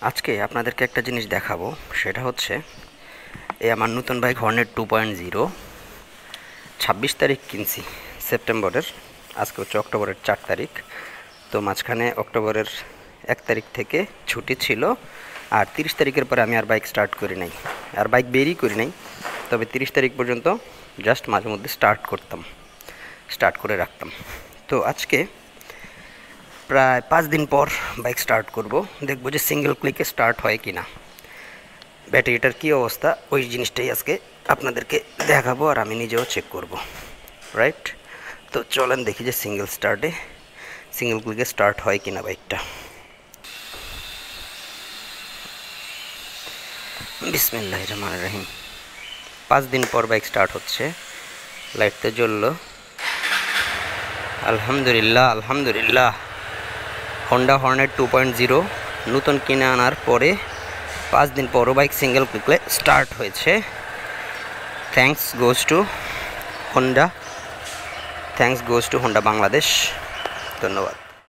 আজকে আপনাদেরকে একটা জিনিস দেখাবো, সেটা হচ্ছে এই আমার নতুন বাইক হর্নেট 2.0 26 তারিখ কিনছি সেপ্টেম্বরের। আজকে হচ্ছে অক্টোবরের 4 তারিখ। তো মাঝখানে অক্টোবরের 1 তারিখ থেকে ছুটি ছিল, আর 30 তারিখের পরে আমি আর বাইক স্টার্ট করি নাই, আর বাইক বেরই করি নাই। তবে 30 তারিখ পর্যন্ত জাস্ট মাঝে মধ্যে স্টার্ট করে রাখতাম। তো আজকে প্রায় 5 দিন পর বাইক স্টার্ট করব, দেখব যে সিঙ্গেল ক্লিকে স্টার্ট হয় কি না, ব্যাটারিটার কী অবস্থা, ওই জিনিসটাই আজকে আপনাদেরকে দেখাবো আর আমি নিজেও চেক করব। রাইট, তো চলেন দেখি যে সিঙ্গেল ক্লিকে স্টার্ট হয় কি না বাইকটা। বিসমিল্লাহির রহমানির রহিম। 5 দিন পর বাইক স্টার্ট হচ্ছে, লাইটটা জ্বললো। আলহামদুলিল্লাহ। হন্ডা হর্নেট 2.0 নতুন কিনে আনার পরে 5 দিন পরও বাইক সিঙ্গেল ক্লিকে স্টার্ট হয়েছে। Thanks goes to Honda Bangladesh. ধন্যবাদ।